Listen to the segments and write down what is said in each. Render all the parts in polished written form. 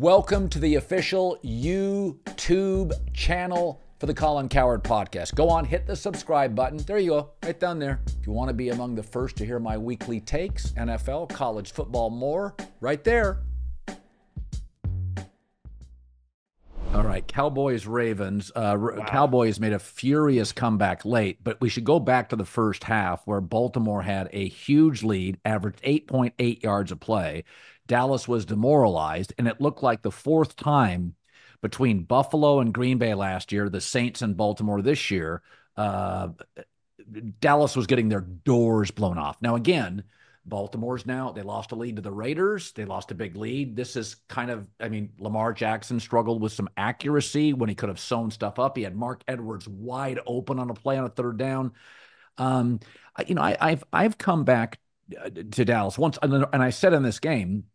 Welcome to the official YouTube channel for the Colin Cowherd Podcast. Go on, hit the subscribe button. There you go, right down there. If you want to be among the first to hear my weekly takes, NFL, college football, more, right there. All right, Cowboys-Ravens. Wow. Cowboys made a furious comeback late, but we should go back to the first half where Baltimore had a huge lead, averaged 8.8 yards a play. Dallas was demoralized, and it looked like the fourth time between Buffalo and Green Bay last year, the Saints and Baltimore this year, Dallas was getting their doors blown off. Now, again, Baltimore's now, they lost a lead to the Raiders. They lost a big lead. This is kind of, Lamar Jackson struggled with some accuracy when he could have sewn stuff up. He had Mark Edwards wide open on a play on a third down. I've come back to Dallas once, and I said in this game,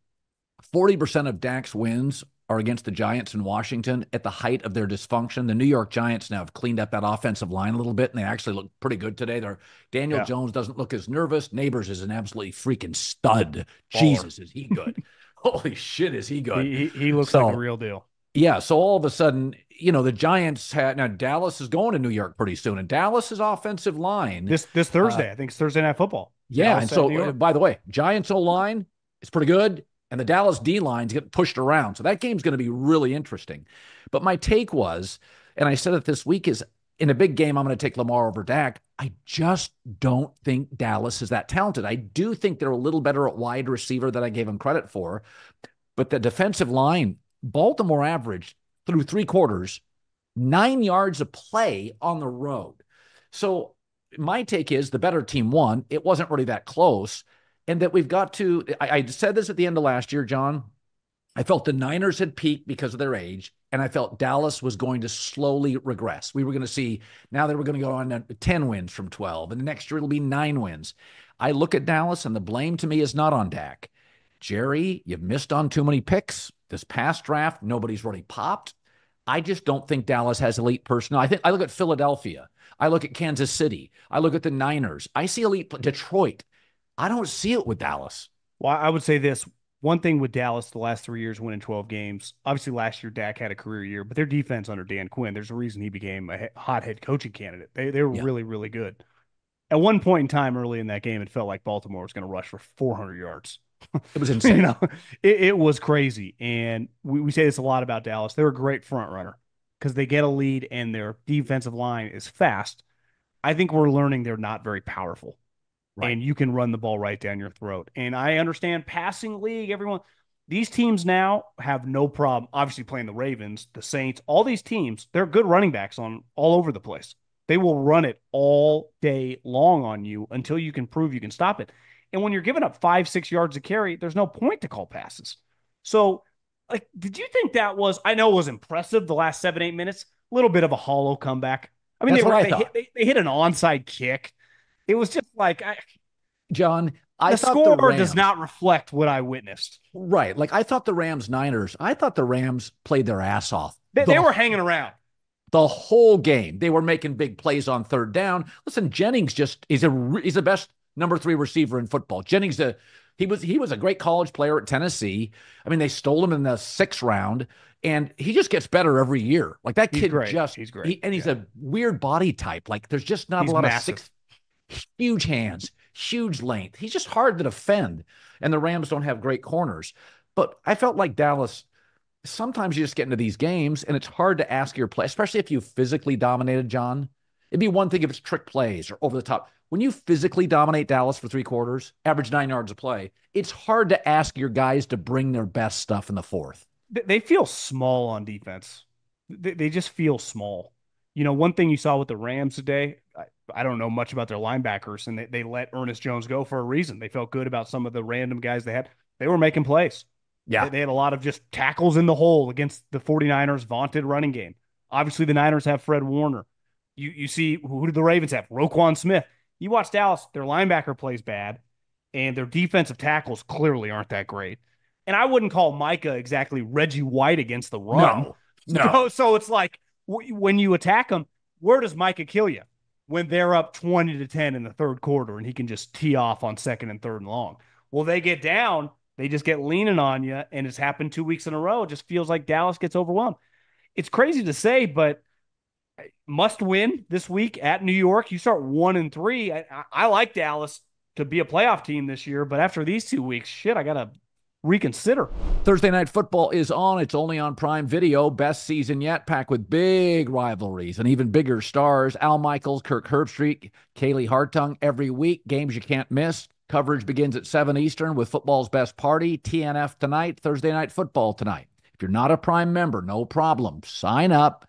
40% of Dak's wins are against the Giants in Washington at the height of their dysfunction. The New York Giants now have cleaned up that offensive line a little bit, and they actually look pretty good today. Daniel Jones doesn't look as nervous. Neighbors is an absolutely freaking stud. Baller. Jesus, is he good. Holy shit, is he good. He looks like a real deal. Yeah, so all of a sudden, the Giants now Dallas is going to New York pretty soon, and Dallas's offensive line. This Thursday, I think it's Thursday Night Football. Yeah, Dallas and so, by the way, Giants O-line is pretty good. And the Dallas D-line's getting pushed around. So that game's going to be really interesting. But my take was, and I said it this week, is in a big game, I'm going to take Lamar over Dak. I just don't think Dallas is that talented. I do think they're a little better at wide receiver than I gave them credit for. But the defensive line, Baltimore averaged through three quarters, 9 yards a play on the road. So my take is the better team won. It wasn't really that close. And that we've got to, I said this at the end of last year, John. I felt the Niners had peaked because of their age, and I felt Dallas was going to slowly regress. We were going to see, now they were going to go on 10 wins from 12, and the next year it'll be 9 wins. I look at Dallas, and the blame to me is not on Dak. Jerry, you've missed on too many picks. This past draft, nobody's really popped. I just don't think Dallas has elite personnel. I look at Philadelphia. I look at Kansas City. I look at the Niners. I see elite Detroit. I don't see it with Dallas. Well, I would say this. One thing with Dallas the last 3 years, winning 12 games. Obviously, last year, Dak had a career year, but their defense under Dan Quinn, there's a reason he became a hot head coaching candidate. They were really, really good. At one point in time early in that game, it felt like Baltimore was going to rush for 400 yards. It was insane. It was crazy. And we say this a lot about Dallas. They're a great front runner because they get a lead and their defensive line is fast. I think we're learning they're not very powerful. Right. And you can run the ball right down your throat. And I understand passing league, everyone. These teams now have no problem, obviously playing the Ravens, the Saints, all these teams, they're good running backs on all over the place. They will run it all day long on you until you can prove you can stop it. And when you're giving up 5-6 yards a carry, there's no point to call passes. So, did you think that was, I know it was impressive the last 7-8 minutes, a little bit of a hollow comeback. They hit an onside kick. It was just like, John, the score does not reflect what I witnessed. Right. I thought the Rams played their ass off. They were hanging around. The whole game. They were making big plays on third down. Listen, Jennings he's the best number 3 receiver in football. Jennings, he was a great college player at Tennessee. They stole him in the 6th round, and he just gets better every year. That kid he's great. He's a weird body type. There's just not a lot of huge hands, huge length. He's just hard to defend, and the Rams don't have great corners. But I felt like Dallas, sometimes you just get into these games, and it's hard to ask your play, especially if you physically dominated, John. It'd be one thing if it's trick plays or over the top. When you physically dominate Dallas for 3 quarters, average 9 yards a play, it's hard to ask your guys to bring their best stuff in the 4th. They feel small on defense. They just feel small. One thing you saw with the Rams today, I don't know much about their linebackers, and they let Ernest Jones go for a reason. They felt good about some of the random guys they had. They were making plays. Yeah. They had a lot of just tackles in the hole against the 49ers' vaunted running game. Obviously, the Niners have Fred Warner. You see, who did the Ravens have? Roquan Smith. You watch Dallas, their linebacker plays bad, and their defensive tackles clearly aren't that great. And I wouldn't call Micah exactly Reggie White against the run. No. So it's like, when you attack them, where does Micah kill you? When they're up 20-10 in the third quarter and he can just tee off on 2nd and 3rd and long. Well, they get down They just get leaning on you, and it's happened 2 weeks in a row. It just feels like Dallas gets overwhelmed. It's crazy to say, but must win this week at New York. You start 1-3. I like Dallas to be a playoff team this year, but after these 2 weeks, shit, I gotta reconsider. Thursday Night Football is on. It's only on Prime Video. Best season yet, packed with big rivalries and even bigger stars. Al Michaels, Kirk Herbstreit, Kaylee Hartung every week. Games you can't miss. Coverage begins at 7 Eastern with football's best party. TNF tonight, Thursday Night Football tonight. If you're not a Prime member, no problem. Sign up.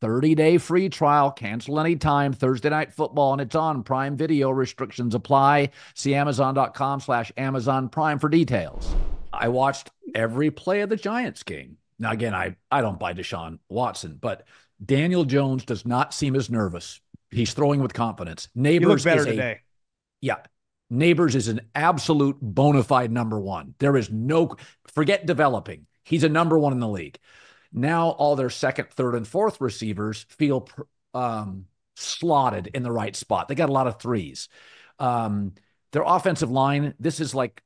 30-day free trial. Cancel anytime. Thursday Night Football, and it's on Prime Video. Restrictions apply. See Amazon.com/Amazon Prime for details. I watched every play of the Giants game. Now, again, I don't buy Deshaun Watson, but Daniel Jones does not seem as nervous. He's throwing with confidence. You look better today. Yeah. Neighbors is an absolute bona fide number one. There is no, forget developing. He's a number one in the league. Now all their second, third, and fourth receivers feel slotted in the right spot. They got a lot of threes. Their offensive line, this is like,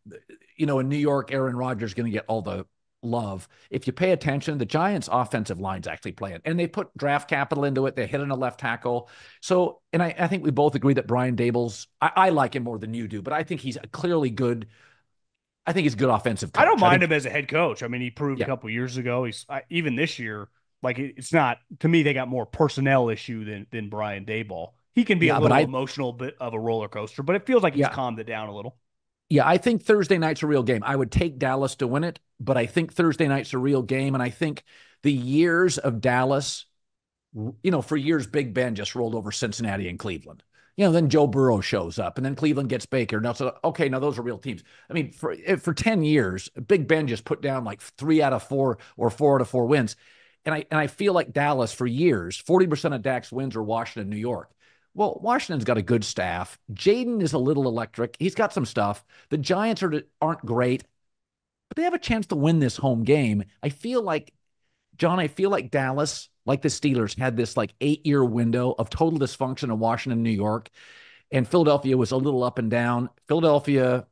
in New York, Aaron Rodgers is going to get all the love. If you pay attention, the Giants' offensive line's actually playing, and they put draft capital into it. They hit on a left tackle. So, and I think we both agree that Brian Daboll's, I like him more than you do, but I think he's clearly good. I think he's a good offensive coach. I don't mind him as a head coach. I mean, he proved a couple years ago. He's even this year, like it's not, to me, they got more personnel issue than Brian Daboll. He can be a little emotional, bit of a roller coaster, but it feels like he's calmed it down a little. Yeah, I think Thursday night's a real game. I would take Dallas to win it, but I think Thursday night's a real game. And I think the years of Dallas, for years, Big Ben just rolled over Cincinnati and Cleveland. Then Joe Burrow shows up, and then Cleveland gets Baker. Now, so, okay, now those are real teams. I mean, for 10 years, Big Ben just put down like 3 out of 4 or 4 out of 4 wins. And I feel like Dallas, for years, 40% of Dak's wins are Washington, New York. Well, Washington's got a good staff. Jaden is a little electric. He's got some stuff. The Giants aren't great, but they have a chance to win this home game. I feel like Dallas, like the Steelers, had this like 8-year window of total dysfunction in Washington, New York, and Philadelphia was a little up and down. The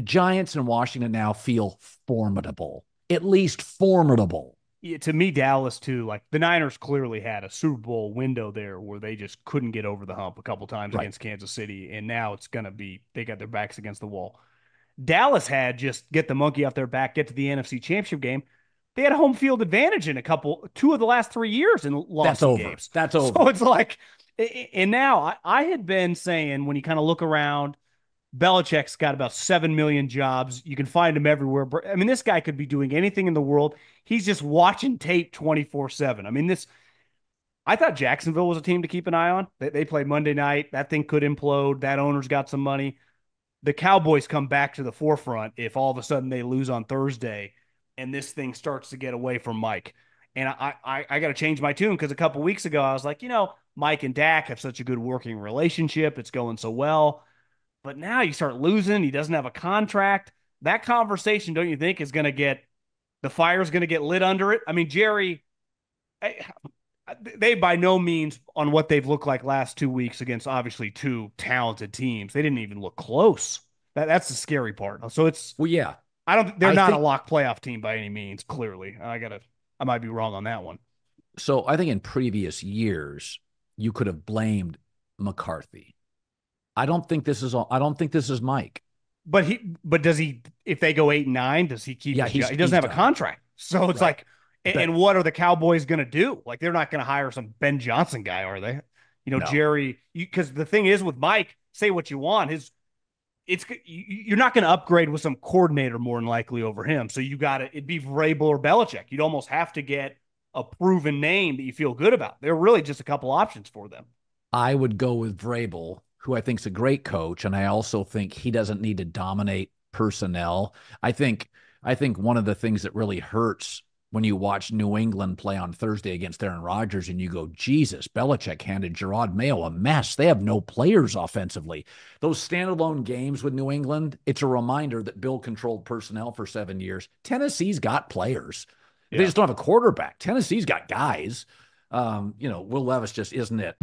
Giants and Washington now feel formidable, at least formidable. Yeah, to me, Dallas too. Like the Niners clearly had a Super Bowl window there where they just couldn't get over the hump a couple times against Kansas City, and now it's gonna be they got their backs against the wall. Dallas had just get the monkey off their back, get to the NFC Championship game. They had a home field advantage in 2 of the last 3 years and lost games. That's over. So it's like, and now I had been saying when you kind of look around, Belichick's got about 7 million jobs. You can find him everywhere. I mean, this guy could be doing anything in the world. He's just watching tape 24/7. I mean, I thought Jacksonville was a team to keep an eye on. They play Monday night. That thing could implode. That owner's got some money. The Cowboys come back to the forefront if all of a sudden they lose on Thursday and this thing starts to get away from Mike. And I got to change my tune because a couple weeks ago I was like, Mike and Dak have such a good working relationship. It's going so well. But now you start losing. He doesn't have a contract. That conversation, don't you think, the fire's going to get lit under it? I mean, Jerry, they by no means on what they've looked like last 2 weeks against obviously 2 talented teams. They didn't even look close. That's the scary part. So they're not a lock playoff team by any means, clearly. I might be wrong on that one. So I think in previous years, you could have blamed McCarthy. I don't think this is Mike. But does he, if they go 8-9, does he keep he doesn't have a contract. So it's like, and what are the Cowboys going to do? Like, they're not going to hire some Ben Johnson guy, are they? No. Jerry, because the thing is with Mike, say what you want, you're not going to upgrade with some coordinator more than likely over him. So it'd be Vrabel or Belichick. You'd almost have to get a proven name that you feel good about. There are really just a couple options for them. I would go with Vrabel, who I think is a great coach, and I also think he doesn't need to dominate personnel. I think one of the things that really hurts when you watch New England play on Thursday against Aaron Rodgers and you go, Jesus, Belichick handed Gerard Mayo a mess. They have no players offensively. Those standalone games with New England, it's a reminder that Bill controlled personnel for 7 years. Tennessee's got players. They just don't have a quarterback. Tennessee's got guys. Will Levis just isn't it.